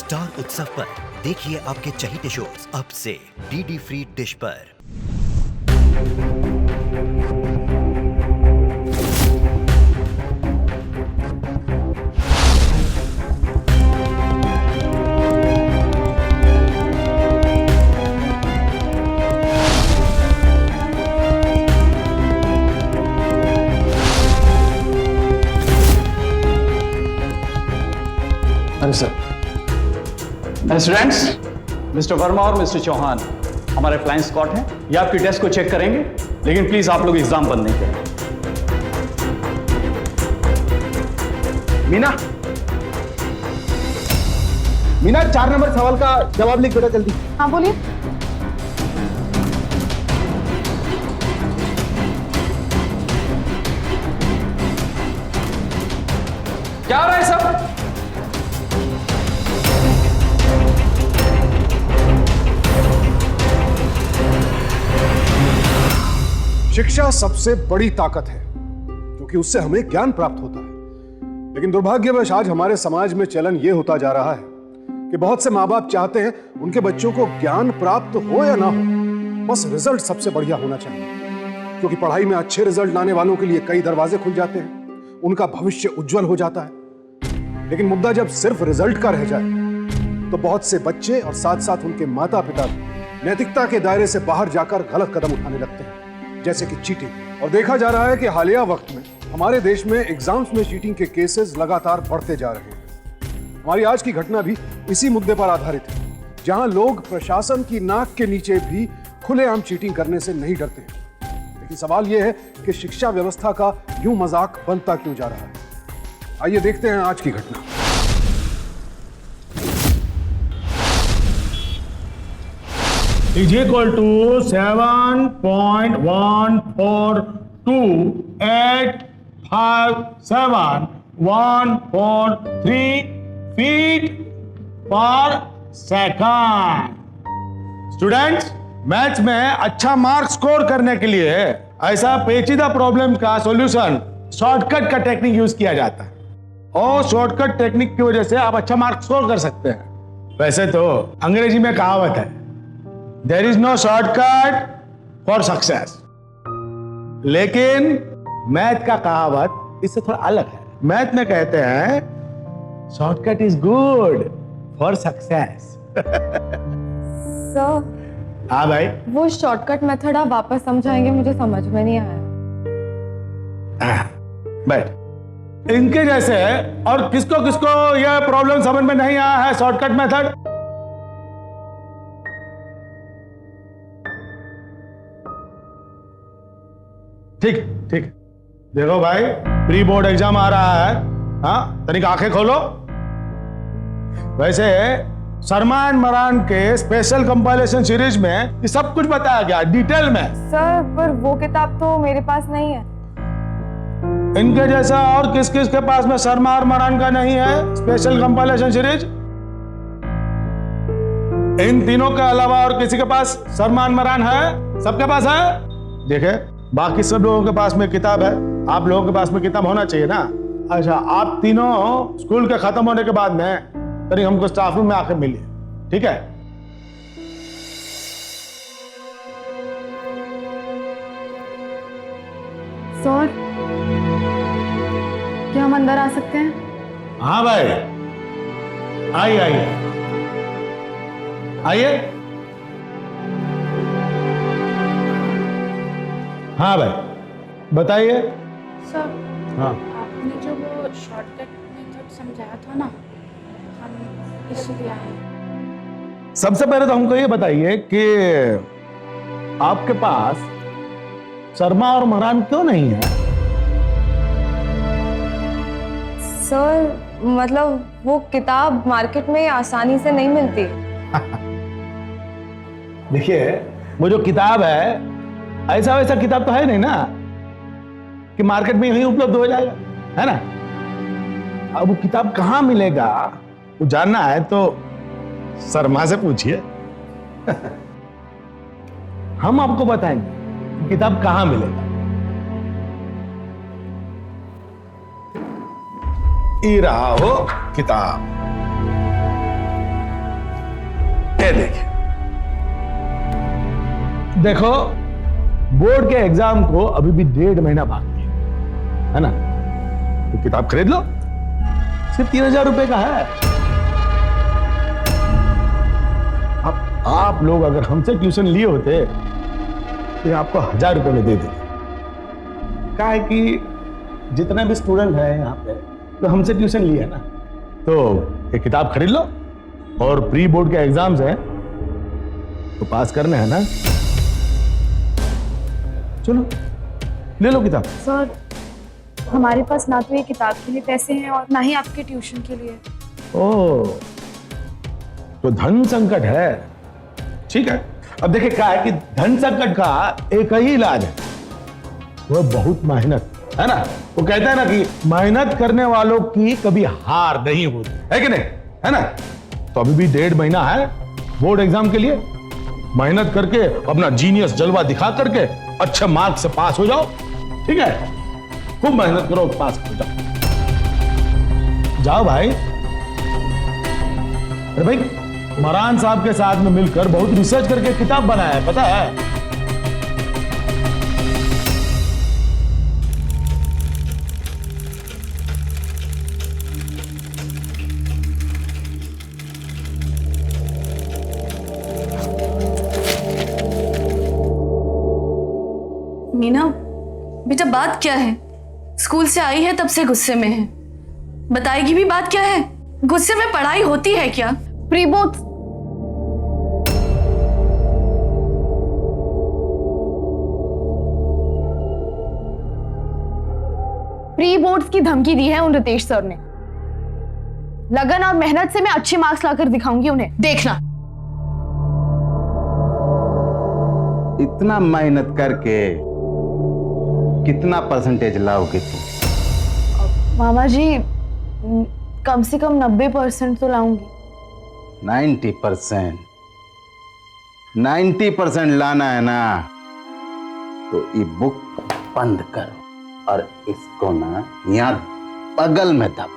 Star उत्सव पर देखिए आपके चहीते शोज अब से डीडी फ्री डिश पर। अरे सर, स्टूडेंट्स, मिस्टर वर्मा और मिस्टर चौहान हमारे फ्लाइंग स्क्वाड हैं। ये आपकी डेस्क को चेक करेंगे, लेकिन प्लीज आप लोग एग्जाम बंद नहीं करें। मीना, 4 नंबर सवाल का जवाब लिख बेटा जल्दी। हाँ बोलिए। क्या हो रहा है सब? शिक्षा सबसे बड़ी ताकत है क्योंकि उससे हमें ज्ञान प्राप्त होता है। लेकिन दुर्भाग्यवश आज हमारे समाज में चलन यह होता जा रहा है कि बहुत से माँ बाप चाहते हैं उनके बच्चों को ज्ञान प्राप्त हो या ना हो, बस रिजल्ट सबसे बढ़िया होना चाहिए। क्योंकि पढ़ाई में अच्छे रिजल्ट लाने वालों के लिए कई दरवाजे खुल जाते हैं, उनका भविष्य उज्जवल हो जाता है। लेकिन मुद्दा जब सिर्फ रिजल्ट का रह जाए तो बहुत से बच्चे और साथ साथ उनके माता पिता नैतिकता के दायरे से बाहर जाकर गलत कदम उठाने लगते हैं, जैसे कि चीटिंग। और देखा जा रहा है कि हालिया वक्त में हमारे देश में एग्जाम्स में चीटिंग के केसेस लगातार बढ़ते जा रहे हैं। हमारी आज की घटना भी इसी मुद्दे पर आधारित है, जहां लोग प्रशासन की नाक के नीचे भी खुलेआम चीटिंग करने से नहीं डरते हैं। लेकिन सवाल यह है कि शिक्षा व्यवस्था का यूं मजाक बनता क्यों जा रहा है। आइए देखते हैं आज की घटना। is equal to 7.142857143 feet per second। Students, maths में अच्छा मार्क्स स्कोर करने के लिए ऐसा पेचीदा प्रॉब्लम का सॉल्यूशन शॉर्टकट का टेक्निक यूज किया जाता है, और शॉर्टकट टेक्निक की वजह से आप अच्छा मार्क्स स्कोर कर सकते हैं। वैसे तो अंग्रेजी में कहावत है, There is no shortcut for success। लेकिन मैथ का कहावत इससे थोड़ा अलग है। मैथ में कहते हैं shortcut is good for success. Sir, हाँ भाई, वो शॉर्टकट मेथड आप वापस समझाएंगे, मुझे समझ में नहीं आया। बैठ। इनके जैसे और किसको किसको यह प्रॉब्लम समझ में नहीं आया है शॉर्टकट मेथड? ठीक ठीक, देखो भाई, प्री बोर्ड एग्जाम आ रहा है, हाँ, तनिक आंखें खोलो। वैसे सलमान मरान के स्पेशल कंपाइलेशन सीरीज में ये सब कुछ बताया गया डिटेल में। सर, पर वो किताब तो मेरे पास नहीं है। इनके जैसा और किस किस के पास में सलमान मरान का नहीं है स्पेशल कंपाइलेशन सीरीज? इन तीनों के अलावा और किसी के पास सलमान मरान है? सबके पास है? देखे, बाकी सब लोगों के पास में किताब है, आप लोगों के पास में किताब होना चाहिए ना। अच्छा, आप तीनों स्कूल के खत्म होने के बाद में तनिक हमको स्टाफ रूम में आकर मिलिए, ठीक है? सर, क्या हम अंदर आ सकते हैं? हाँ भाई, आइए आइए आइए। हाँ भाई, बताइए। सर, हाँ, आपने जो वो शॉर्टकट मेथड समझाया था ना, हम इसलिए आए। सबसे पहले तो हमको ये बताइए कि आपके पास शर्मा और मरान क्यों नहीं है? सर, मतलब वो किताब मार्केट में आसानी से नहीं मिलती। देखिए, वो जो किताब है, ऐसा वैसा किताब तो है नहीं ना कि मार्केट में यही उपलब्ध हो जाएगा, है ना? अब वो किताब कहाँ मिलेगा वो जानना है तो शर्मा से पूछिए। हम आपको बताएंगे किताब कहाँ मिलेगा। ये रहा वो किताब। ये देखिए, देखो बोर्ड के एग्जाम को अभी भी 1.5 महीना बाकी है ना? तो किताब खरीद लो, सिर्फ 3000 रुपए का है। अब आप लोग अगर हमसे ट्यूशन लिए होते तो ये आपको 1000 रुपए में दे देते। क्या है कि जितने भी स्टूडेंट हैं यहाँ पे तो हमसे ट्यूशन लिए है ना, तो ये किताब खरीद लो, और प्री बोर्ड के एग्जाम्स हैं तो पास करने हैं ना। चलो ले लो किताब। सर हमारे पास ना तो ये किताब के लिए पैसे हैं और ना ही आपके ट्यूशन के लिए। ओ, तो धन संकट है, ठीक है। अब देखिए क्या है कि धन संकट का एक ही इलाज है, वो बहुत मेहनत, है ना? वो कहता है ना कि मेहनत करने वालों की कभी हार नहीं होती, है कि नहीं, है ना? तो अभी भी 1.5 महीना है बोर्ड एग्जाम के लिए। मेहनत करके अपना जीनियस जलवा दिखा करके अच्छे मार्क्स से पास हो जाओ, ठीक है? खूब मेहनत करो, पास हो जाओ। जाओ भाई। अरे भाई, मरान साहब के साथ में मिलकर बहुत रिसर्च करके किताब बनाया है, पता है? मीना, बेटा बात क्या है? स्कूल से आई है तब से गुस्से में है, बताएगी भी बात क्या है? गुस्से में पढ़ाई होती है क्या? प्री बोर्ड की धमकी दी है उन रितेश सर ने। लगन और मेहनत से मैं अच्छे मार्क्स लाकर दिखाऊंगी उन्हें, देखना। इतना मेहनत करके कितना परसेंटेज लाओगे तुम? मामा जी कम से कम 90% तो लाऊंगी। 90%? 90% लाना है ना, तो ये बुक बंद करो और इसको ना यहाँ बगल में दबाओ,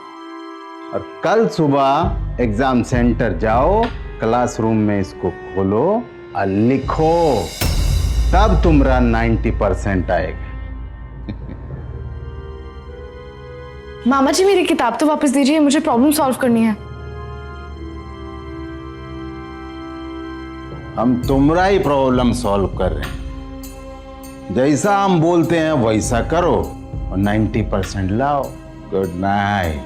और कल सुबह एग्जाम सेंटर जाओ, क्लासरूम में इसको खोलो और लिखो, तब तुम्हारा 90% आएगा। मामा जी मेरी किताब तो वापस दीजिए, मुझे प्रॉब्लम सॉल्व करनी है। हम तुम्हारा ही प्रॉब्लम सॉल्व कर रहे हैं, जैसा हम बोलते हैं वैसा करो और 90% लाओ। Good night.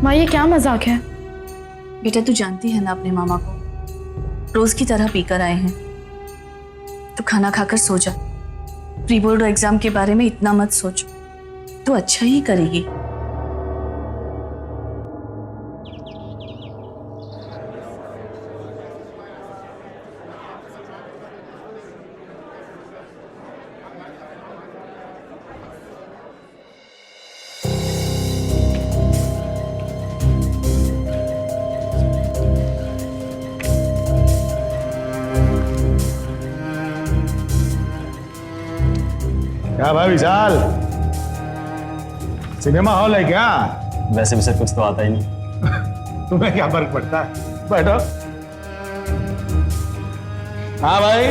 माँ ये क्या मजाक है? बेटा तू जानती है ना अपने मामा को, रोज की तरह पीकर आए हैं। तो खाना खाकर सो जा, प्री बोर्ड एग्जाम के बारे में इतना मत सोच, तो अच्छा ही करेगी। क्या भाई विशाल, सिनेमा हॉल है क्या? वैसे भी सर कुछ तो आता ही नहीं। तुम्हें क्या फर्क पड़ता है, बैठो। हाँ भाई,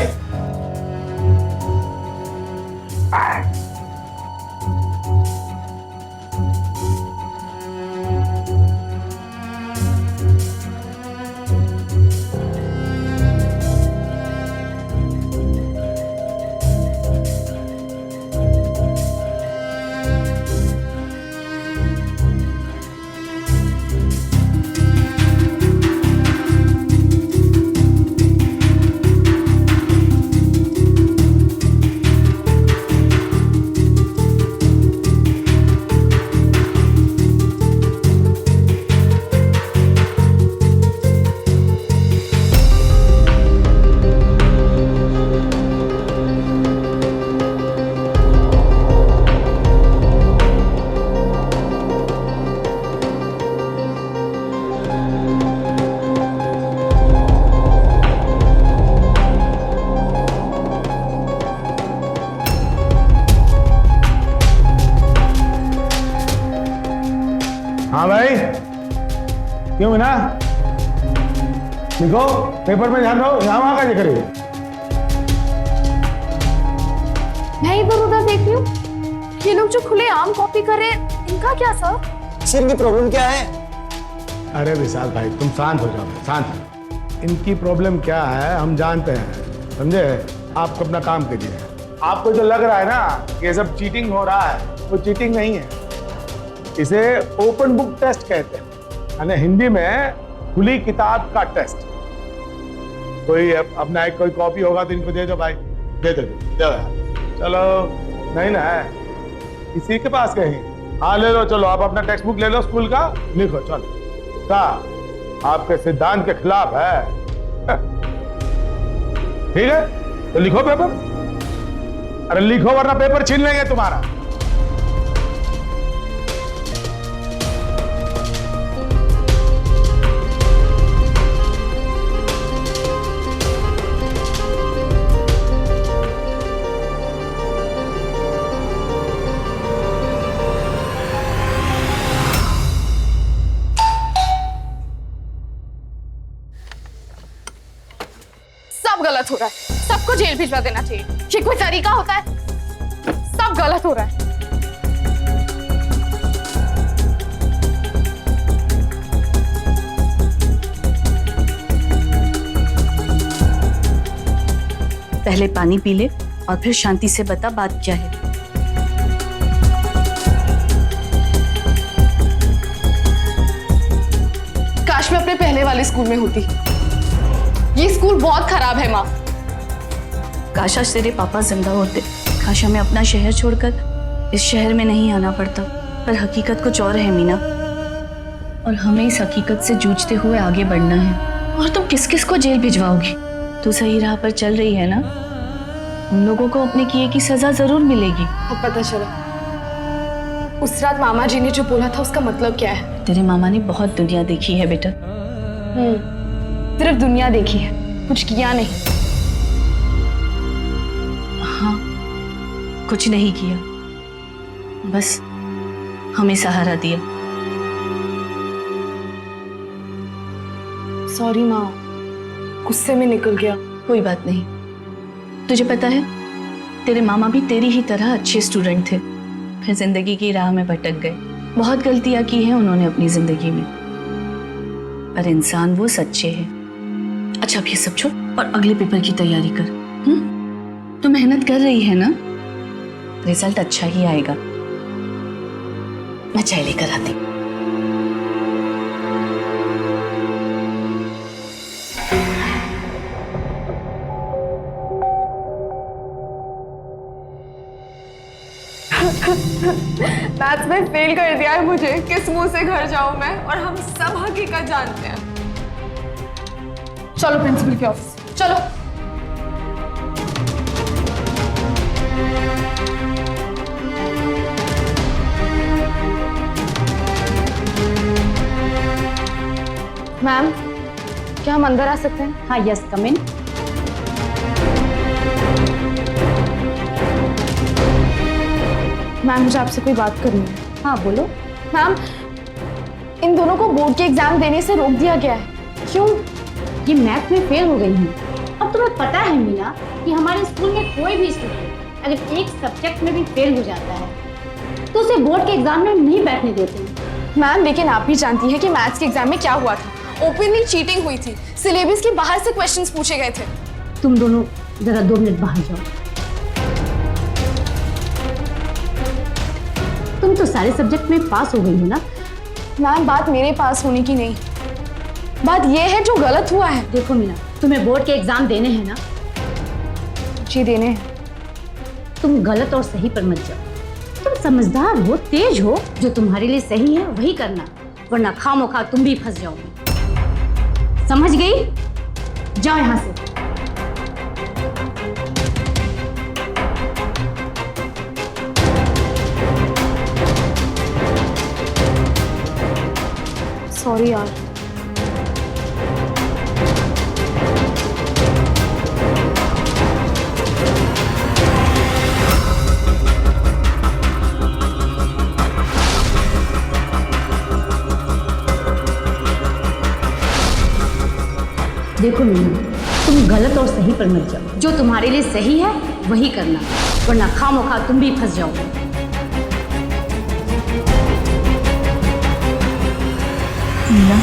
हाँ भाई, क्यों मीना? लिखो, पेपर में ध्यान दो, यहाँ वहाँ का जिक्र है। मैं इधर उधर देख रही हूँ, ये लोग जो खुले आम कॉपी कर रहे हैं, इनका क्या सर? सर इनकी प्रॉब्लम क्या है? अरे विशाल भाई, तुम शांत हो जाओ, शांत हो। इनकी प्रॉब्लम क्या है हम जानते हैं, समझे? आप अपना काम कीजिए। आपको जो लग रहा है ना कि ये सब चीटिंग हो रहा है, वो चीटिंग नहीं है। इसे ओपन बुक टेस्ट कहते हैं, यानी हिंदी में खुली किताब का टेस्ट। कोई अपना एक कोई कॉपी होगा तो इनको दे दो भाई, दे दो यार। चलो, नहीं ना है किसी के पास कहीं? हाँ ले लो, चलो आप अपना टेक्स्ट बुक ले लो स्कूल का, लिखो चलो। क्या आपके सिद्धांत के खिलाफ है? ठीक है तो लिखो पेपर। अरे लिखो वरना पेपर छीन लेंगे तुम्हारा। सब गलत हो रहा है, सबको जेल भिजवा देना चाहिए। ये कोई तरीका होता है? सब गलत हो रहा है। पहले पानी पी ले और फिर शांति से बता बात क्या है। काश मैं अपने पहले वाले स्कूल में होती। ये स्कूल बहुत खराब है माँ। काश आज तेरे पापा जिंदा होते, काश हमें अपना शहर छोड़कर इस शहर में नहीं आना पड़ता। पर हकीकत कुछ और है मीना, और हमें इस हकीकत से जूझते हुए आगे बढ़ना है। और तुम किस किस को जेल भिजवाओगी? तू सही राह पर चल रही है ना? उन लोगों को अपने किए की सजा जरूर मिलेगी। अब पता चला उस रात मामा जी ने जो बोला था उसका मतलब क्या है। तेरे मामा ने बहुत दुनिया देखी है बेटा। सिर्फ दुनिया देखी है, कुछ किया नहीं। हाँ, कुछ नहीं किया, बस हमें सहारा दिया। सॉरी माँ, गुस्से में निकल गया। कोई बात नहीं। तुझे पता है तेरे मामा भी तेरी ही तरह अच्छे स्टूडेंट थे, फिर जिंदगी की राह में भटक गए। बहुत गलतियां की हैं उन्होंने अपनी जिंदगी में, पर इंसान वो सच्चे हैं। अच्छा अब ये सब छोड़ और अगले पेपर की तैयारी कर। तू मेहनत कर रही है ना? रिजल्ट अच्छा ही आएगा। मैं चाय लेकर आती हूँ। मैथ्स में फेल कर दिया है मुझे, किस मुंह से घर जाऊं मैं? और हम सब हकीकत जानते हैं। चलो प्रिंसिपल के ऑफिस चलो। मैम, क्या हम अंदर आ सकते हैं? हाँ यस, कम इन। मैम मुझे आपसे कोई बात करनी है। हाँ बोलो। मैम, इन दोनों को बोर्ड के एग्जाम देने से रोक दिया गया है। क्यों? ये मैथ में फेल हो गई हैं। अब तुम्हें पता है मीना कि हमारे स्कूल में कोई भी स्टूडेंट अगर एक सब्जेक्ट में भी फेल हो जाता है तो उसे बोर्ड के एग्जाम में नहीं बैठने देते हैं। मैम लेकिन आप भी जानती हैं कि मैथ्स के एग्जाम में क्या हुआ था। ओपनली चीटिंग हुई थी, सिलेबस के बाहर से क्वेश्चंस पूछे गए थे। तुम दोनों जरा 2 मिनट बाहर जाओ। तुम तो सारे सब्जेक्ट में पास हो गई हो ना? मैम बात मेरे पास होने की नहीं, बात ये है जो गलत हुआ है। देखो मीना, तुम्हें बोर्ड के एग्जाम देने हैं ना? जी देने हैं। तुम गलत और सही पर मत जाओ। तुम समझदार हो, तेज हो, जो तुम्हारे लिए सही है वही करना, वरना खामोखा तुम भी फंस जाओगे। समझ गई? जाओ यहां से। सॉरी यार। देखो मीनू, तुम गलत और सही पर मत जाओ। जो तुम्हारे लिए सही है वही करना, वरना खामोखा तुम भी फंस जाओगे। मीना,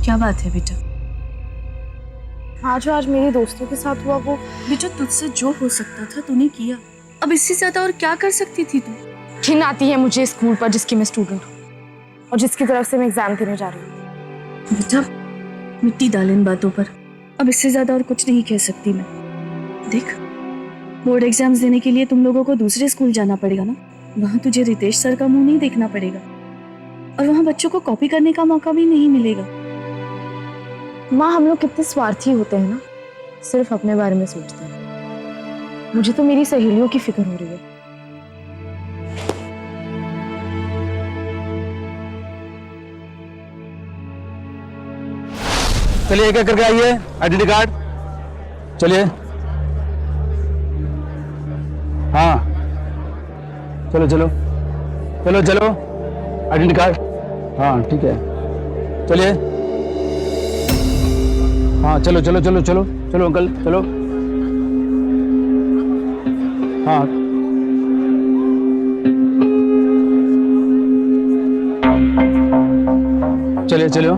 क्या बात है बेटा? आज मेरे दोस्तों के साथ हुआ वो बेटा, तुझसे जो हो सकता था तूने किया। अब इससे ज्यादा और क्या कर सकती थी तू? घिन आती है मुझे स्कूल पर जिसकी मैं स्टूडेंट हूँ और जिसकी तरफ से मैं एग्जाम देने जा रही हूँ। बेटा, मिट्टी डाल इन बातों पर। अब इससे ज्यादा और कुछ नहीं कह सकती मैं। देख, बोर्ड एग्जाम्स देने के लिए तुम लोगों को दूसरे स्कूल जाना पड़ेगा ना। वहां तुझे रितेश सर का मुंह नहीं देखना पड़ेगा और वहां बच्चों को कॉपी करने का मौका भी नहीं मिलेगा। माँ, हम लोग कितने स्वार्थी होते हैं ना, सिर्फ अपने बारे में सोचते हैं। मुझे तो मेरी सहेलियों की फिक्र हो रही है। चलिए एक एक करके आइए, आइडेंटिटी कार्ड। चलिए, हाँ चलो चलो चलो चलो, आइडेंटिटी कार्ड। हाँ ठीक है, चलिए। हाँ चलो चलो चलो चलो चलो अंकल चलो। हाँ चलिए चलो।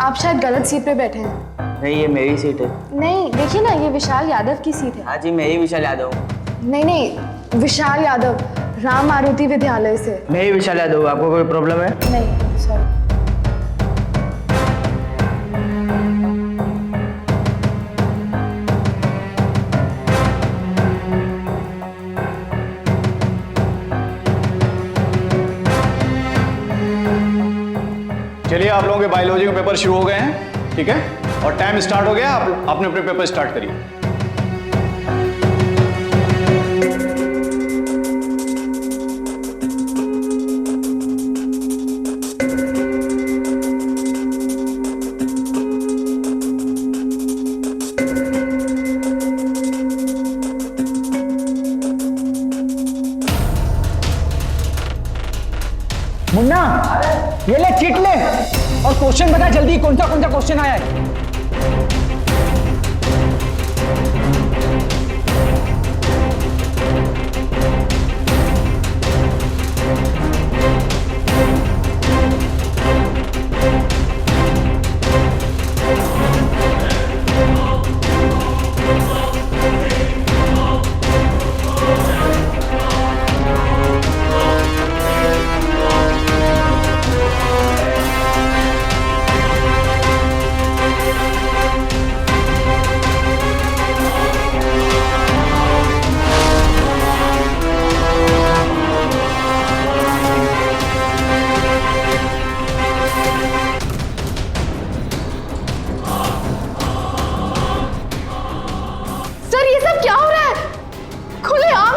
आप शायद गलत सीट पे बैठे हैं। नहीं, ये मेरी सीट है। नहीं, देखिए ना, ये विशाल यादव की सीट है। हाँ जी, मैं ही विशाल यादव हूँ। नहीं नहीं, विशाल यादव, राम मारुति विद्यालय से। मैं ही विशाल यादव हूँ। आपको कोई प्रॉब्लम है? नहीं, सॉरी। चलिए, आप लोगों के बायोलॉजी के पेपर शुरू हो गए हैं, ठीक है? और टाइम स्टार्ट हो गया, आप अपने अपने पेपर स्टार्ट करिए। मुन्ना, ये ले चीट ले और क्वेश्चन बता जल्दी, कौन सा क्वेश्चन आया है।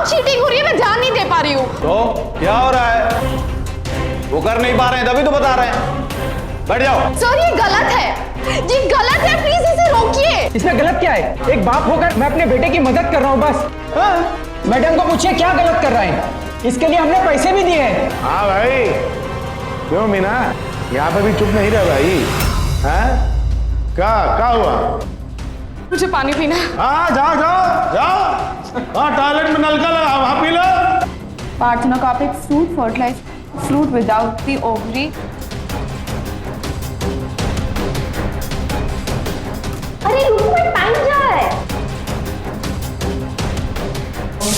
चीटिंग हो रही है, मैं ध्यान नहीं दे पा रही हूँ। तो क्या हो रहा है? वो कर नहीं पा रहे हैं तभी तो बता रहे हैं। बैठ जाओ। सर ये गलत है, ये गलत है, प्लीज इसे रोकिए। इसमें गलत क्या है? एक बाप होकर मैं अपने बेटे की मदद कर रहा हूँ बस। हाँ? मैडम को पूछिए क्या गलत कर रहे हैं, इसके लिए हमने पैसे भी दिए हैं। हाँ भाई, क्यों मीना, यहाँ पे भी चुप नहीं रह भाई। हैं? क्या हुआ? मुझे पानी पीना। हाँ जाओ जाओ जाओ, हाँ टॉयलेट में नलका लगा, वहाँ P low. Parthenocarpic fruit fertilized fruit without the ovary. अरे रुको, टाइम जा रहा है।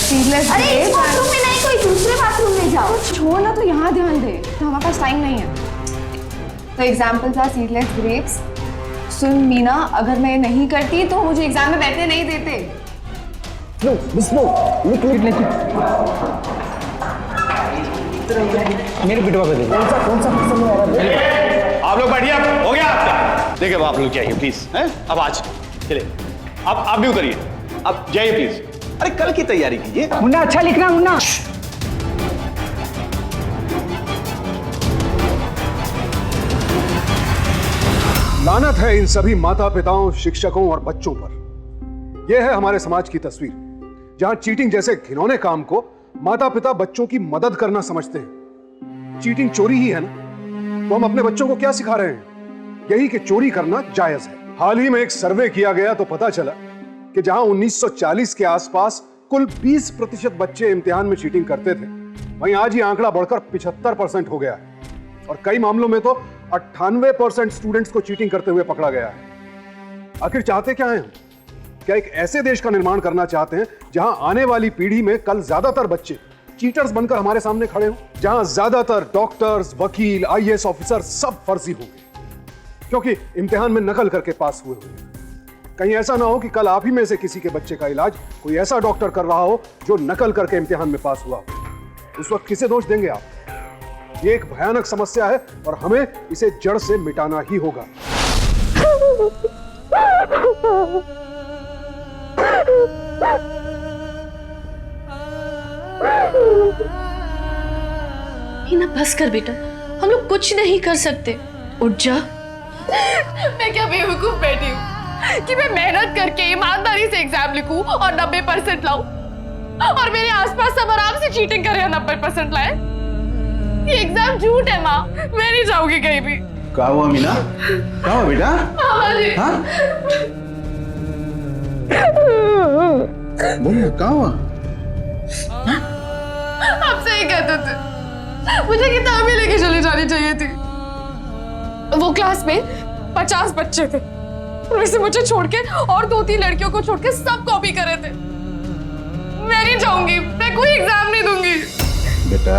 Seedless अरे इस grapes बाथरूम में नहीं, कोई दूसरे बाथरूम में जाओ। छोड़ ना, तो यहाँ ध्यान दे, तो हमारे पास टाइम नहीं है। तो एग्जाम्पल्स आर सीडलेस ग्रेप्स। सुन मीना, अगर मैं नहीं करती तो मुझे एग्जाम में बैठने नहीं देते। लो बिस्मो लिख लिख लिख मेरे बिटवा को दे कौन सा पसंद है आप लोग बैठिए, अब हो गया आपका। देखिए अब आप लोग जाइए प्लीज, हैं? अब आज चलिए, अब आप भी उतरिए, अब जाइए प्लीज। अरे कल की तैयारी कीजिए। मुन्ना अच्छा लिखना मुन्ना। लानत है इन सभी माता पिताओं, शिक्षकों और बच्चों पर। यह है हमारे समाज की तस्वीर, जहां चीटिंग जैसे घिनौने काम को माता पिता बच्चों की मदद करना समझते हैं। चीटिंग चोरी ही है ना, तो हम अपने बच्चों को क्या सिखा रहे हैं? यही कि चोरी करना जायज है। हाल ही में एक सर्वे किया गया तो पता चला कि जहां 1940 के आसपास कुल 20% बच्चे इम्तिहान में चीटिंग करते थे, वहीं आज ये आंकड़ा बढ़कर 75% हो गया है। और कई मामलों में तो 98% स्टूडेंट्स को चीटिंग करते हुए पकड़ा गया है। आखिर चाहते क्या हैं हम? क्या एक ऐसे देश का निर्माण करना चाहते हैं जहां आने वाली पीढ़ी में कल ज्यादातर बच्चे चीटर्स बनकर हमारे सामने खड़े हों, जहां ज्यादातर डॉक्टर्स, वकील, आईएएस ऑफिसर सब फर्जी होंगे क्योंकि इम्तिहान में नकल करके पास हुए होंगे? कहीं ऐसा ना हो कि कल आप ही में से किसी के बच्चे का इलाज कोई ऐसा डॉक्टर कर रहा हो जो नकल करके इम्तिहान में पास हुआ हो। उस वक्त किसे दोष देंगे आप? ये एक भयानक समस्या है और हमें इसे जड़ से मिटाना ही होगा। हीना बस कर बेटा, हम लोग कुछ नहीं कर सकते, उठ जा। मैं क्या बेवकूफ बैठी हूँ कि मैं मेहनत करके ईमानदारी से एग्जाम लिखूं और 90% लाऊं, और मेरे आसपास सब आराम से चीटिंग कर रहे हैं, 90% लाए। ये एग्जाम झूठ है माँ, मैं नहीं जाऊंगी कहीं भी। क्या हुआ मीना? क्या हुआ बेटा? हाँ? बोलो क्या हुआ? आप सही कहते थे, मुझे किताबें लेके चली जानी चाहिए थी। वो क्लास में 50 बच्चे थे, उनमें से मुझे छोड़ के और 2-3 लड़कियों को छोड़ के सब कॉपी कर रहे थे। मैं नहीं जाऊंगी, मैं कोई एग्जाम नहीं दूंगी। बेटा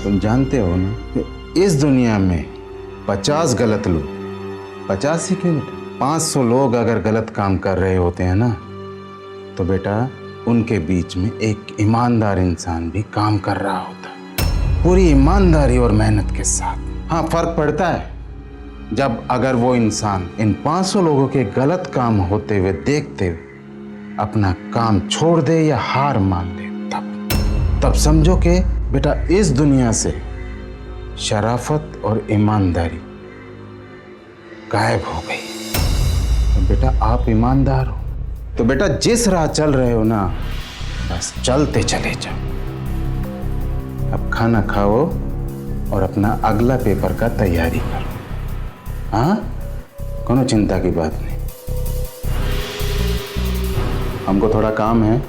तुम जानते हो ना कि इस दुनिया में 50 गलत लोग, 50 ही क्यों, 500 लोग अगर गलत काम कर रहे होते हैं ना, तो बेटा उनके बीच में एक ईमानदार इंसान भी काम कर रहा होता है, पूरी ईमानदारी और मेहनत के साथ। हाँ, फर्क पड़ता है जब अगर वो इंसान इन 500 लोगों के गलत काम होते हुए देखते हुए अपना काम छोड़ दे या हार मान ले, तब समझो कि बेटा इस दुनिया से शराफत और ईमानदारी गायब हो गई। तो बेटा आप ईमानदार हो, तो बेटा जिस राह चल रहे हो ना, बस चलते चले जाओ। अब खाना खाओ और अपना अगला पेपर का तैयारी करो। हाँ, कोनो चिंता की बात नहीं। हमको थोड़ा काम है,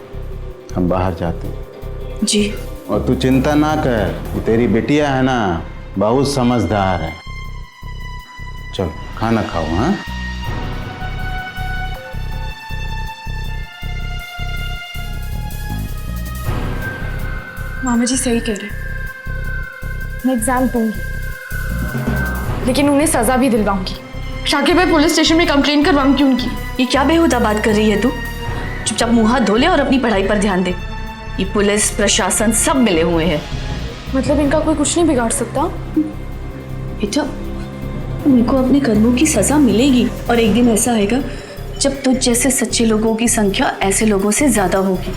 हम बाहर जाते हैं। जी। और तू चिंता ना कर, वो तेरी बिटिया है ना, बहुत समझदार है। चलो खाना खाओ। हाँ, मामा जी सही कह रहे, मैं एग्जाम दूंगी, लेकिन उन्हें सजा भी दिलवाऊंगी। शाकिब भाई पुलिस स्टेशन में कंप्लेन करवाऊंगी उनकी। ये क्या बेहुदा बात कर रही है तू? चुपचाप मुंह हाथ धो ले और अपनी पढ़ाई पर ध्यान दे। ये पुलिस प्रशासन सब मिले हुए हैं। मतलब इनका कोई कुछ नहीं बिगाड़ सकता? बेटा उनको अपने कर्मों की सजा मिलेगी, और एक दिन ऐसा आएगा जब तुझ जैसे सच्चे लोगों की संख्या ऐसे लोगों से ज्यादा होगी,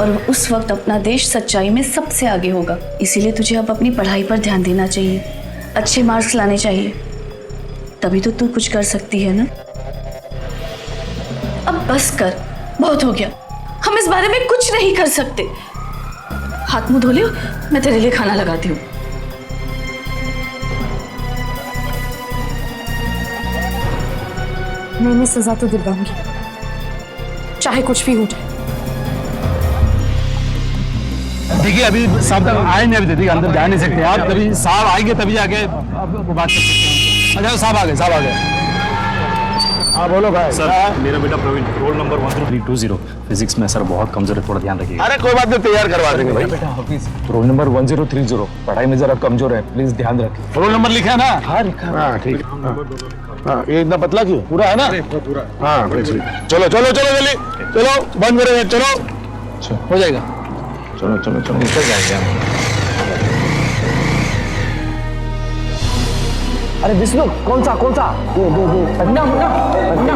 और उस वक्त अपना देश सच्चाई में सबसे आगे होगा। इसीलिए तुझे अब अपनी पढ़ाई पर ध्यान देना चाहिए, अच्छे मार्क्स लाने चाहिए, तभी तो तू कुछ कर सकती है ना। अब बस कर, बहुत हो गया, हम इस बारे में कुछ नहीं कर सकते। हाथ मुंह धो ले, मैं तेरे लिए खाना लगाती हूँ। मैं इन्हें सजा तो दिलवाऊंगी, चाहे कुछ भी हो जाए। देखिए अभी साहब आए नहीं, अभी देखिए अंदर जा नहीं सकते आप, तभी साहब आएंगे तभी आके बात कर सकते हैं। अच्छा साहब आ गए, साहब आ गए। हाँ बोलो भाई। सर मेरा बेटा प्रवीण रोल नंबर 10320 फिजिक्स में सर बहुत कमजोर है, थोड़ा ध्यान रखिएगा। अरे कोई बात नहीं, तैयार करवा देंगे भाई। बेटा ऑफिस रोल नंबर 1030 पढ़ाई में जरा कमजोर है, प्लीज ध्यान रखिए। रोल नंबर लिखा है ना? हाँ लिखा। हाँ ठीक। हाँ ये इतना पतला क्यों? पूरा है ना? पूरा। हाँ चलो चलो चलो जल्दी चलो, बंद करेंगे, चलो हो जाएगा। चलो चलो चलो, निकल जाएंगे हम। अरे विष्णु कौन सा दो मुन्ना मुन्ना मुन्ना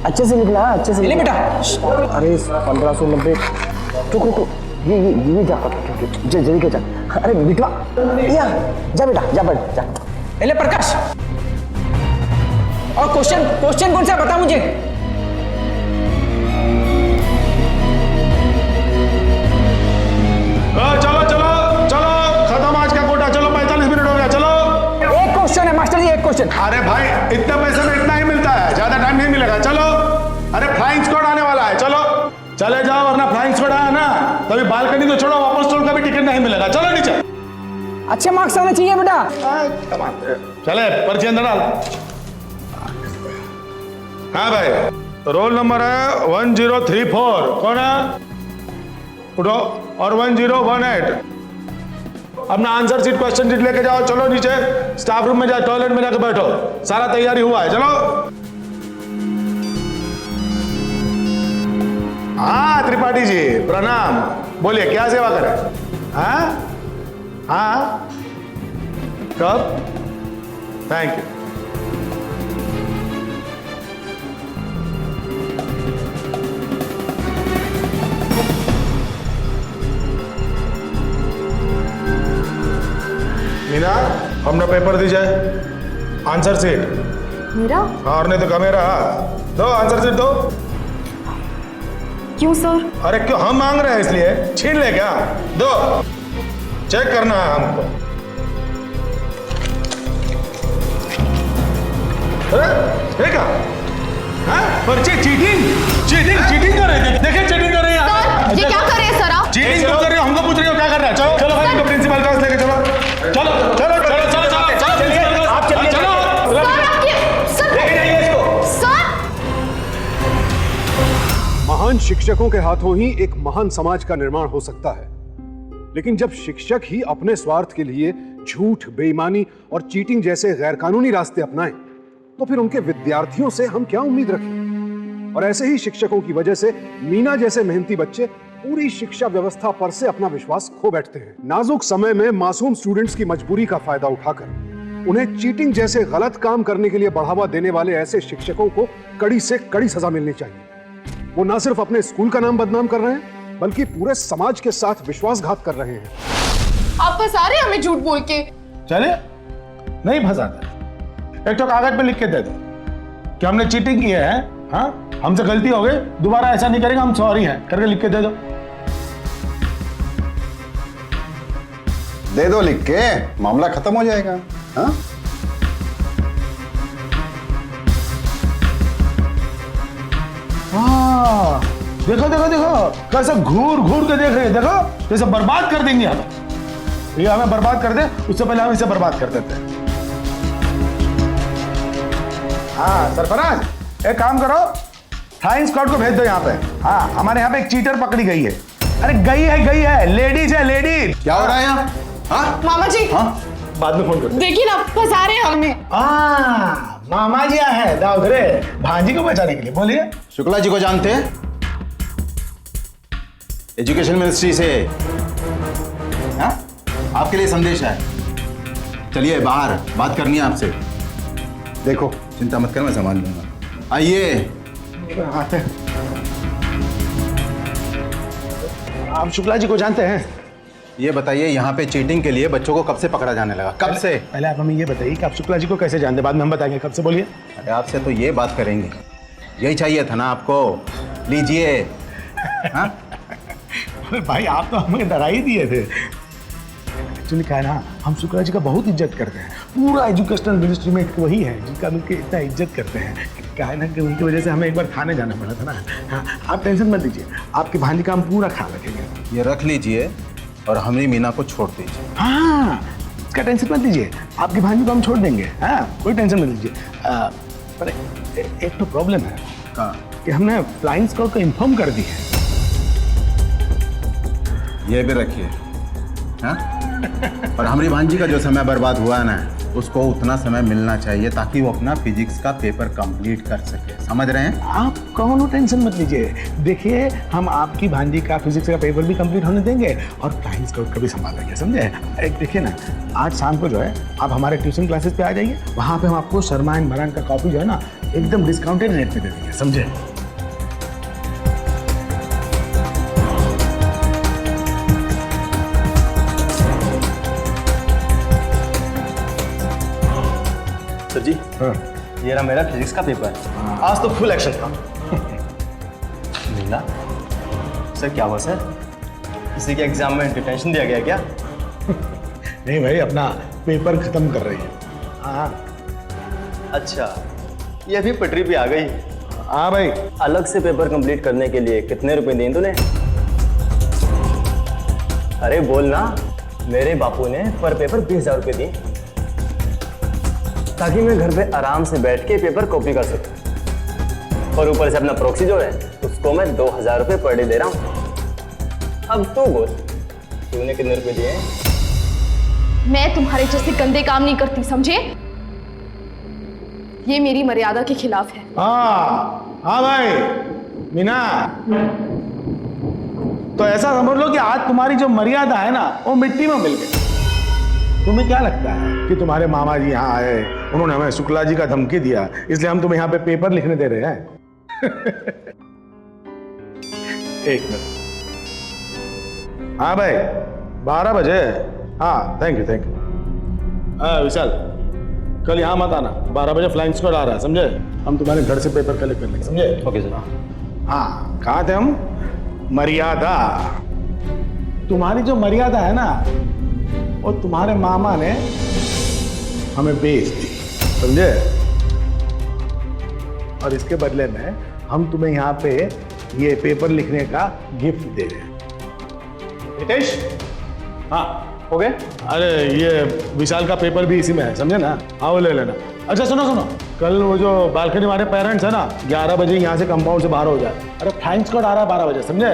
अच्छे से निकला, अच्छे से ले बेटा। अरे 1590 रुको ये जा जल्दी के जा। अरे बिटवा या जा बेटा, जा बैठ जा। ले प्रकाश, और क्वेश्चन कौन सा बता मुझे। चलो चलो चलो, खत्म आज का कोटा। चलो 45 मिनट हो गया, चलो। एक क्वेश्चन है मास्टर जी, एक क्वेश्चन। अरे भाई इतने पैसे में इतना ही मिलता है, ज्यादा टाइम नहीं मिलेगा। चलो, अरे फ्लाइंग स्क्वाड आने वाला है, चलो चले जाओ, वरना फ्लाइंग स्क्वाड आया ना तभी बालकनी तो छोड़ो, वापस टोल का भी टिकट नहीं मिलेगा। चलो नीचे। अच्छे मार्क्स आने चाहिए बेटा। चले पर्ची अंदर डाल। हाँ भाई, रोल नंबर है 1034। कौन है? उठो। और 1018। अपना आंसर शीट, क्वेश्चन शीट लेके जाओ। चलो नीचे स्टाफ रूम में जाओ, टॉयलेट में जाकर बैठो। सारा तैयारी हुआ है, चलो। हाँ त्रिपाठी जी प्रणाम, बोलिए क्या सेवा करें? हाँ हाँ कब? Thank you. मीना अपना पेपर दीजिए, आंसर शीट। मेरा? और नहीं तो का मेरा। दो आंसर शीट दो। क्यों सर? अरे क्यों, हम मांग रहे हैं इसलिए छीन ले क्या? दो, चेक करना है हमको। ठीक है? पर्ची चीटिंग कर रहे थे। देखिए चीटिंग कर रहे हैं। सर ये क्या कर रहे हैं सर आप? चीटिंग क्यों कर रहे हो? हमको पूछ रहे हो क्या कर रहा है? चलो चलो भाई, हमको प्रिंसिपल के पास लेके चलो। चलो चलो चलो चलो चलो चलिए, आप चलिए। चलो सर आपके सर लेके जाइए इसको। सर महान शिक्षकों के हाथों ही एक महान समाज का निर्माण हो सकता है, लेकिन जब शिक्षक ही अपने स्वार्थ के लिए झूठ, बेईमानी और चीटिंग जैसे गैरकानूनी रास्ते अपनाएं, तो फिर उनके विद्यार्थियों से हम क्या उम्मीद रखें? और ऐसे ही शिक्षकों की वजह से मीना जैसे मेहनती बच्चे पूरी शिक्षा व्यवस्था पर से अपना विश्वास खो बैठते हैं। नाजुक समय में मासूम स्टूडेंट्स की मजबूरी का फायदा उठाकर उन्हें चीटिंग जैसे गलत काम करने के लिए बढ़ावा देने वाले ऐसे शिक्षकों को कड़ी से कड़ी सजा मिलनी चाहिए। वो न सिर्फ अपने स्कूल का नाम बदनाम कर रहे हैं, बल्कि पूरे समाज के साथ विश्वासघात कर रहे हैं। आप फंसा रहे हैं हमें झूठ बोल के। चले नहीं फंसाता, एक तो कागज पे लिख के दे दो कि हमने चीटिंग की है। हाँ हमसे गलती हो गई, दोबारा ऐसा नहीं करेंगे, हम सॉरी हैं करके लिख के दे दो। दे दो लिख के, मामला खत्म हो जाएगा। हाँ देखो देखो देखो कैसे घूर घूर के देख रहे हैं। देखो कैसे बर्बाद कर देंगे हम। ये हमें बर्बाद कर दे, उससे पहले हम इसे बर्बाद कर देते हैं। हाँ सरफराज एक काम करो, फ्लाइंग स्क्वाड को भेज दो यहाँ पे। हाँ हमारे यहाँ पे एक चीटर पकड़ी गई है। अरे गई है, लेडीज है, लेडीज। क्या हो रहा है यहाँ? हाँ मामा जी हाँ बाद में फोन कर। देखिए ना फंसा रहे हैं हमें। मामा जी आए हैं दाऊदरे भांजी को बचाने के लिए। बोलिए। शुक्ला जी को जानते हैं? एजुकेशन मिनिस्ट्री से। हाँ आपके लिए संदेश है, चलिए बाहर बात करनी है आपसे। देखो चिंता मत कर, मैं संभाल लूंगा। आइए। आप शुक्ला जी को जानते हैं? ये बताइए यहाँ पे चीटिंग के लिए बच्चों को कब से पकड़ा जाने लगा? कब से? पहले आप हमें ये बताइए कि आप शुक्ला जी को कैसे जानते, बाद में हम बताएंगे कब से। बोलिए। अरे आपसे तो ये बात करेंगे, यही चाहिए था ना आपको। लीजिए। हाँ अरे भाई आप तो हमें डरा ही दिए थे। एक्चुअली क्या है ना, हम शुक्ला जी का बहुत इज्जत करते हैं। पूरा एजुकेशनल मिनिस्ट्री में वही है जिनका उनके इतना इज्जत करते हैं। क्या है ना कि उनकी वजह से हमें एक बार खाने जाना पड़ा था ना। हाँ आप टेंशन मत लीजिए, आपकी भांजी का हम पूरा ख्याल रखेंगे। ये रख लीजिए और हमारी मीना को छोड़ दीजिए। हाँ इसका टेंशन मत लीजिए, आपकी भांजी को हम छोड़ देंगे। हाँ कोई टेंशन मत लीजिए। पर एक तो प्रॉब्लम है कि हमने फ्लाइंग स्क्वाड को इन्फॉर्म कर दी है। ये भी रखिए, हाँ? और हमारी भांजी का जो समय बर्बाद हुआ है ना, उसको उतना समय मिलना चाहिए ताकि वो अपना फिजिक्स का पेपर कंप्लीट कर सके। समझ रहे हैं? आप कौन टेंशन मत लीजिए। देखिए, हम आपकी भांजी का फिजिक्स का पेपर भी कंप्लीट होने देंगे और फ्लाइंग स्क्वाड का भी संभालेंगे, समझे? एक देखिए ना, आज शाम को जो है आप हमारे ट्यूशन क्लासेस पे आ जाइए, वहाँ पे हम आपको शर्मा एंड मरान का कॉपी जो है ना एकदम डिस्काउंटेड रेट पे दे देंगे, समझे? सर जी, ये रहा मेरा फिजिक्स का पेपर। आज तो फुल एक्शन था। मीना, सर क्या हुआ सर? किसी के एग्जाम में डिटेंशन दिया गया क्या? नहीं भाई, अपना पेपर खत्म कर रही है। हाँ। अच्छा, ये अभी पटरी पे आ गई। हाँ भाई। अलग से पेपर कंप्लीट करने के लिए कितने रुपए दिए तूने? अरे बोल ना। मेरे बापू ने पर पेपर 20,000 रुपए दिए ताकि मैं घर पे आराम से बैठ के पेपर कॉपी कर सकूं। और ऊपर से अपना प्रॉक्सी जो है उसको मैं 2,000 रुपए पर डे दे रहा हूं। अब तू बोल, तूने कितने रुपए दिए? मैं तुम्हारे जैसे गंदे काम नहीं करती, समझे? ये मेरी मर्यादा के खिलाफ है। हाँ भाई मीना, तो ऐसा समझ लो कि आज तुम्हारी जो मर्यादा है ना वो मिट्टी में मिल गई। तुम्हें क्या लगता है कि तुम्हारे मामा जी यहाँ आए, उन्होंने हमें शुक्ला जी का धमकी दिया, इसलिए हम तुम्हें यहाँ पे पेपर लिखने दे रहे हैं? एक मिनट। हाँ भाई, 12 बजे। हाँ, थैंक यू थैंक यू। हाँ विशाल, कल यहाँ मत आना, 12 बजे फ्लाइंग स्क्वाड आ रहा है, समझे? हम तुम्हारे घर से पेपर कलेक्ट कर लेंगे, समझे? Okay sir. हाँ, कहाँ थे हम? मर्यादा। तुम्हारी जो मर्यादा है ना, वो तुम्हारे मामा ने हमें बेच दी, समझे? और इसके बदले में हम तुम्हें यहाँ पे ये पेपर लिखने का गिफ्ट दे रहे हैं। हितेश, हाँ हो गए? अरे ये विशाल का पेपर भी इसी में है, समझे ना? हाँ वो ले लेना। अच्छा सुनो सुनो, कल वो जो बालकनी वाले पेरेंट्स है ना, 11 बजे यहाँ से कंपाउंड से बाहर हो जाए। अरे फ्लाइंग स्क्वाड आ रहा है 12 बजे, समझे?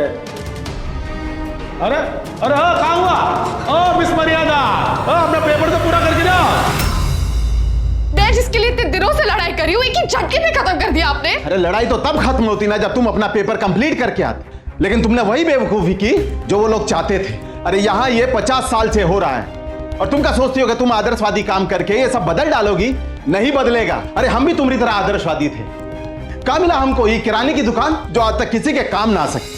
अरे अरे हाँ, कहाँ हुआ? ओ मिस मर्यादा, अपना पेपर तो पूरा करके जाओ। मैं जिसके लिए इतने दिनों से लड़ाई कर रही हूँ, एक ही झटके में खत्म कर दिया आपने। अरे लड़ाई तो तब खत्म होती ना जब तुम अपना पेपर कंप्लीट करके आते, लेकिन तुमने वही बेवकूफी की जो वो लोग चाहते थे। अरे यहाँ ये 50 साल से हो रहा है और तुम क्या सोचती हो कि तुम आदर्शवादी काम करके ये सब बदल डालोगी? नहीं बदलेगा। अरे हम भी तुम्हारी तरह आदर्शवादी थे। कहाँ मिला हमको ये किराने की दुकान जो आज तक किसी के काम ना आ सके?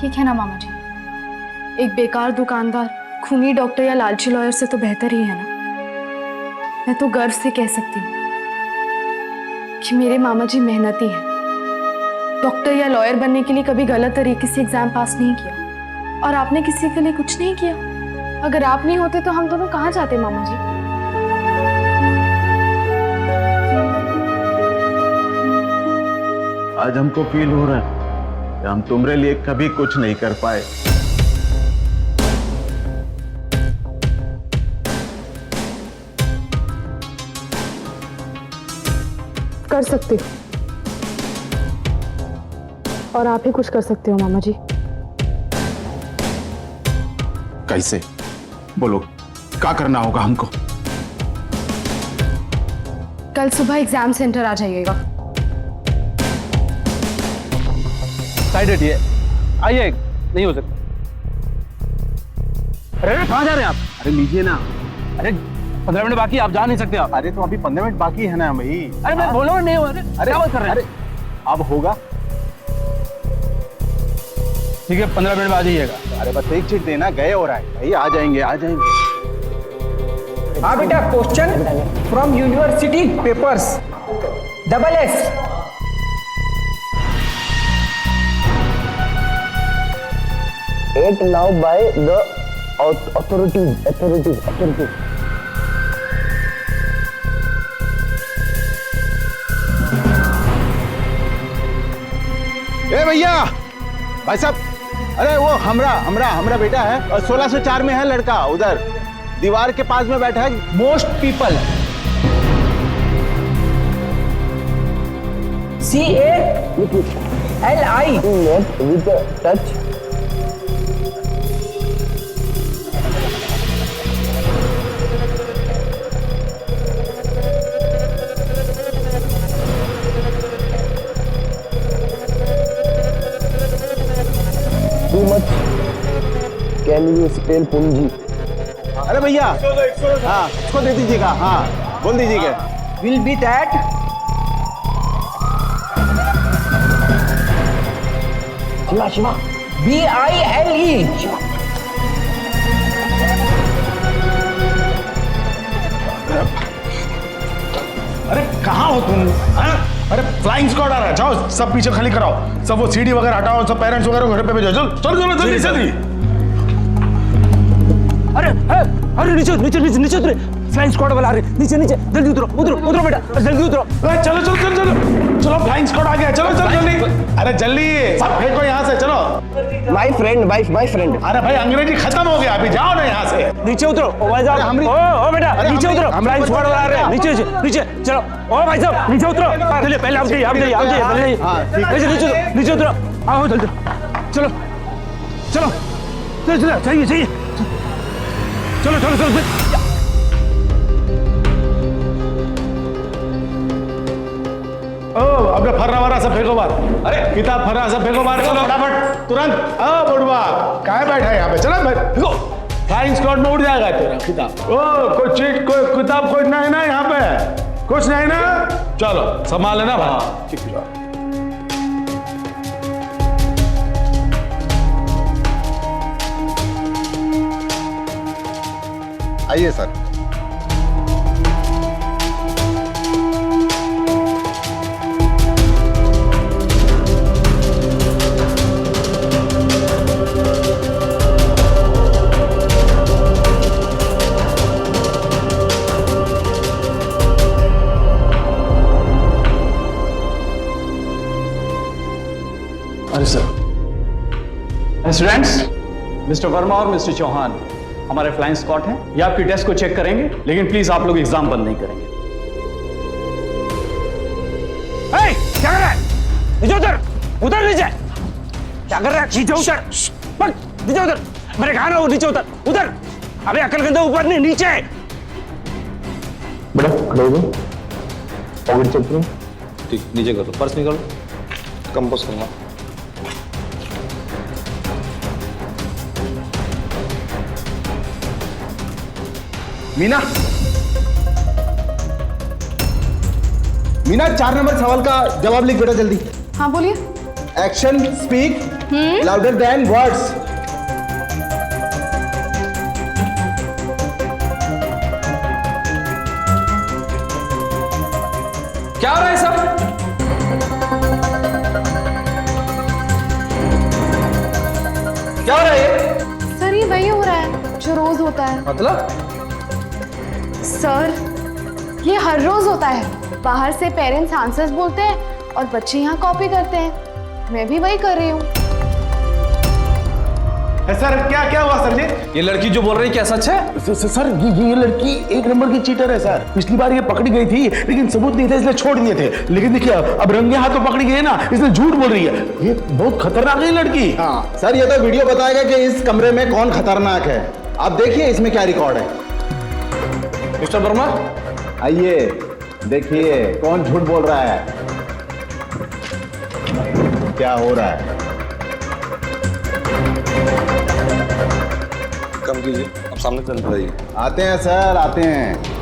ठीक है ना मामा जी, एक बेकार दुकानदार खूनी डॉक्टर या लालची लॉयर से तो बेहतर ही है ना। मैं तो गर्व से कह सकती हूँ कि मेरे मामा जी मेहनती हैं। डॉक्टर या लॉयर बनने के लिए कभी गलत तरीके से एग्जाम पास नहीं किया और आपने किसी के लिए कुछ नहीं किया। अगर आप नहीं होते तो हम दोनों कहाँ जाते मामा जी? आज हमको फील हो रहा है कि हम तुम्हारे लिए कभी कुछ नहीं कर पाए। कर सकते हो, और आप ही कुछ कर सकते हो मामा जी। कैसे? बोलो, क्या करना होगा हमको? कल सुबह एग्जाम सेंटर आ जाइएगा। साइड हटिए, आइए। नहीं हो सकता। अरे कहाँ जा रहे हैं आप? अरे लीजिए ना। अरे 15 मिनट बाकी, आप जा नहीं सकते आप। अरे तो अभी 15 मिनट बाकी है ना भाई। अरे मैं बोल रहा हूँ नहीं हो। अरे क्या बात कर रहे हैं? अब होगा। ठीक है, 15 मिनट बाद आइएगा। अरे बस एक चीज देना, गए हो रहा है भाई। आ जाएंगे आ जाएंगे। हाँ बेटा, question from university papers, SS। It now by the authorities. ए भैया, भाई साहब अरे वो हमरा बेटा है और 1604 में है लड़का, उधर दीवार के पास में बैठा है। Most people CALI with touch. Too much. Can you spell पूंजी? अरे भैया हाँ उसको दे दीजिएगा, हाँ बोल दीजिएगा। will be that Shiva BILE। अरे कहाँ हो तुम? हाँ? अरे फ्लाइंग स्क्वाड आ रहा है, जाओ सब पीछे खाली कराओ, सब वो सीडी वगैरह हटाओ, सब पेरेंट्स वगैरह घर पे भेजो। चलो चलो जल्दी जल्दी। अरे नीचे उतरे, फ्लाइंग स्क्वाड वाला आ रहे, नीचे जल्दी उतरो बेटा, जल्दी उतरो। चलो फ्लाइंग स्क्वाड आ गया, चलो जल्दी। अरे जल्दी सब फेंको यहाँ से, चलो। My friend. अरे भाई अंग्रेजी खत्म हो गया, अभी जाओ ना यहाँ से। नीचे उतरो, ओ भाई साहब, ओ बेटा नीचे उतरो, फ्लाइंग स्क्वाड वाला आ रहे हैं, नीचे चलो, ओ भाई साहब नीचे उतरो, चलिए पहले आप जाइए, नीचे उतरो, आओ जल्दी, चलो चाहिए, चलो। अपने फर्रा वरा सब फेंको बाहर, अरे किताब फर्रा सब फेंको बाहर, चलो फटाफट तुरंत। बुढ़वा कहाँ बैठा है यहाँ पे, चलो फेंको, फ्लाइंग स्क्वाड में उड़ जाएगा तेरा किताब। कोई चीज कोई किताब खोजना है ना यहाँ पे, कुछ नहीं ना, चलो संभाल लेना भाई। ठीक है आइए सर। अरे सर, स्टूडेंट्स, मिस्टर वर्मा और मिस्टर चौहान हमारे फ्लाइंग स्क्वाड हैं, ये आपकी डेस्क को चेक करेंगे, लेकिन प्लीज आप लोग एग्जाम बंद नहीं करेंगे। क्या कर रहा है? नीचे उतर नीचे, क्या कर रहा है? नीचे उतर, नीचे उतर, मेरे कहा ना नीचे उतर, अबे अकल के ऊपर नहीं, नीचे। बेटा खड़े हो जाओ, पॉकेट चेक करो। ठीक, नीचे करो, पर्स निकालो, कंपोज करना। मीना 4 नंबर सवाल का जवाब लिख बेटा जल्दी। हाँ बोलिए। Action speak louder than words. क्या हो रहा है सब? क्या हो रहा है? सर ये वही हो रहा है जो रोज होता है। मतलब? सर ये हर रोज होता है, बाहर से पेरेंट्स आंसर्स बोलते हैं और बच्चे यहाँ कॉपी करते हैं, मैं भी वही कर रही हूँ। सर क्या हुआ सर जी? ये लड़की जो बोल रही है क्या सच है? सर ये लड़की 1 नंबर की चीटर है सर। पिछली बार ये पकड़ी गई थी लेकिन सबूत नहीं था इसलिए छोड़ दिए थे, लेकिन देखिए अब रंगे हाथों पकड़ी गई है ना, इसलिए झूठ बोल रही है। ये बहुत खतरनाक है लड़की। हाँ सर, ये तो वीडियो बताएगा कि इस कमरे में कौन खतरनाक है। आप देखिए इसमें क्या रिकॉर्ड है। मिस्टर वर्मा आइए देखिए कौन झूठ बोल रहा है, क्या हो रहा है। कम कीजिए, आप सामने चल रहिए। आते हैं सर, आते हैं।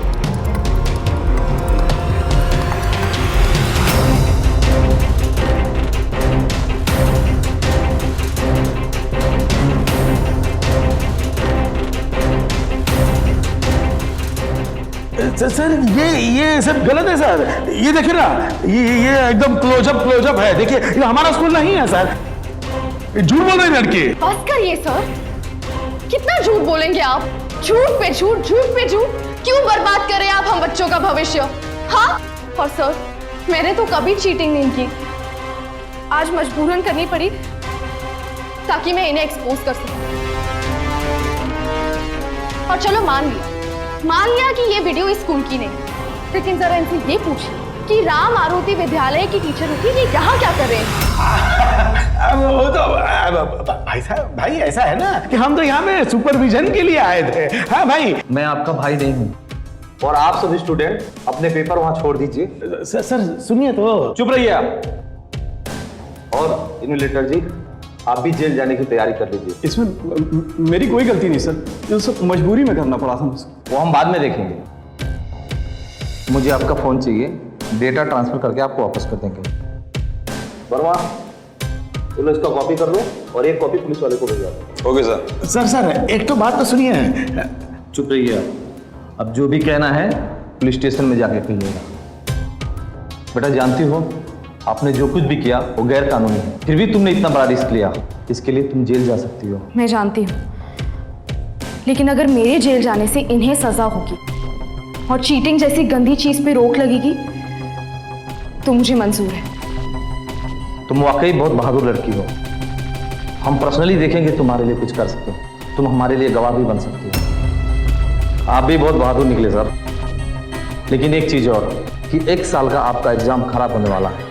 सर ये सब गलत है सर। ये देखिए ना, ये एकदम क्लोजअप है। देखिए ये हमारा स्कूल नहीं है सर, झूठ बोल रही लड़की। बस करिए सर, कितना झूठ बोलेंगे आप? झूठ पे झूठ क्यों बर्बाद कर रहे हैं आप हम बच्चों का भविष्य? हाँ, और सर मैंने तो कभी चीटिंग नहीं की, आज मजबूरन करनी पड़ी ताकि मैं इन्हें एक्सपोज कर सकूं। और चलो मान लिया कि ये वीडियो इस स्कूल की नहीं, लेकिन जरा इनसे ये पूछिए कि राम आरोती विद्यालय की टीचर होती ये यहाँ क्या कर रहे हैं? वो तो भाई साहब, भाई ऐसा है ना कि हम तो यहाँ पे सुपरविजन के लिए आए थे। हाँ भाई, मैं आपका भाई नहीं हूँ और आप सभी स्टूडेंट अपने पेपर वहां छोड़ दीजिए। सर सुनिए तो। चुप रहिए आप। और इन्विजिलेटर जी, आप भी जेल जाने की तैयारी कर लीजिए। इसमें मेरी कोई गलती नहीं सर, ये सब मजबूरी में करना पड़ा था मुझसे। वो हम बाद में देखेंगे। मुझे आपका फोन चाहिए, डेटा ट्रांसफर करके आपको वापस कर देंगे। वर्मा, चलो इसका कॉपी कर लो और एक कॉपी पुलिस वाले को भेजा दो। Okay sir. सर एक तो बात तो सुनिए। चुप रहिए आप। अब जो भी कहना है पुलिस स्टेशन में जाके कहिएगा। बेटा जानती हो, आपने जो कुछ भी किया वो गैर कानूनी है, फिर भी तुमने इतना बड़ा रिस्क लिया, इसके लिए तुम जेल जा सकती हो। मैं जानती हूँ, लेकिन अगर मेरे जेल जाने से इन्हें सजा होगी और चीटिंग जैसी गंदी चीज पे रोक लगेगी तो मुझे मंजूर है। तुम वाकई बहुत बहादुर लड़की हो। हम पर्सनली देखेंगे तुम्हारे लिए कुछ कर सकते हो। तुम हमारे लिए गवाह भी बन सकती हो। आप भी बहुत बहादुर निकले सर। लेकिन एक चीज और, कि 1 साल का आपका एग्जाम खराब होने वाला है।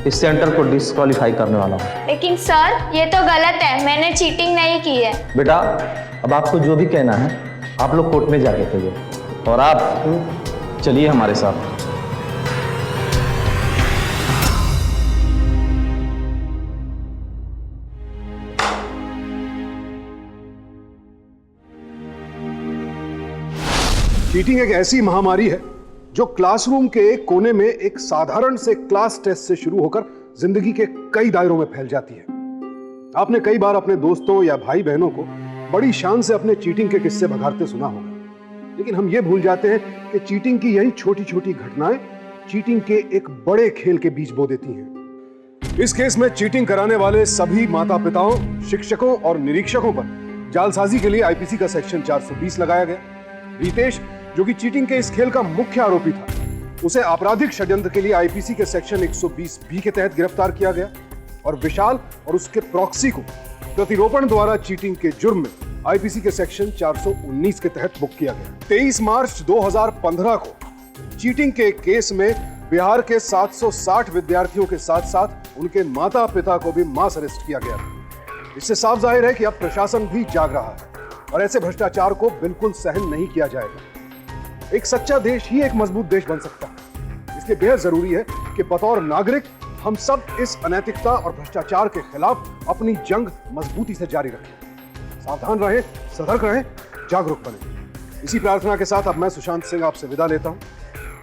इस सेंटर को डिस्क्वालीफाई करने वाला हूँ। लेकिन सर ये तो गलत है, मैंने चीटिंग नहीं की है। बेटा अब आपको जो भी कहना है आप लोग कोर्ट में जाके कहिए, और आप चलिए हमारे साथ। चीटिंग एक ऐसी महामारी है जो क्लासरूम के एक कोने में एक साधारण से क्लास टेस्ट से शुरू होकर जिंदगी के कई दायरों में फैल जाती है। आपने कई बार अपने दोस्तों या भाई बहनों को बड़ी शान से अपने चीटिंग के किस्से बघारते सुना होगा, लेकिन हम ये भूल जाते हैं कि चीटिंग की यही छोटी छोटी घटनाएं चीटिंग के एक बड़े खेल के बीज बो देती हैं। इस केस में चीटिंग कराने वाले सभी माता पिताओं, शिक्षकों और निरीक्षकों पर जालसाजी के लिए आईपीसी का सेक्शन 420 लगाया गया। रितेश, जो कि चीटिंग के इस खेल का मुख्य आरोपी था, उसे आपराधिक षड्यंत्र के लिए आईपीसी के सेक्शन 120 के तहत गिरफ्तार किया गया और विशाल और उसके प्रॉक्सी को प्रतिरोपण द्वारा चीटिंग के जुर्म में आईपीसी के सेक्शन 419 के तहत बुक किया गया। 23 मार्च 2015 को चीटिंग के केस में बिहार के 760 विद्यार्थियों के साथ साथ उनके माता पिता को भी मास अरेस्ट किया गया। इससे साफ जाहिर है कि अब प्रशासन भी जाग रहा है और ऐसे भ्रष्टाचार को बिल्कुल सहन नहीं किया जाएगा। एक सच्चा देश ही एक मजबूत देश बन सकता है। इसलिए बेहद जरूरी है कि बतौर नागरिक हम सब इस अनैतिकता और भ्रष्टाचार के खिलाफ अपनी जंग मजबूती से जारी रखें। सावधान रहें, सतर्क रहें, जागरूक बनें। इसी प्रार्थना के साथ अब मैं सुशांत सिंह आपसे विदा लेता हूं।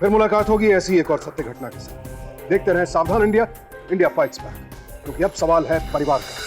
फिर मुलाकात होगी ऐसी एक और सत्य घटना के साथ। देखते रहें सावधान इंडिया, इंडिया फाइट्स बैक, क्योंकि अब सवाल है परिवार का।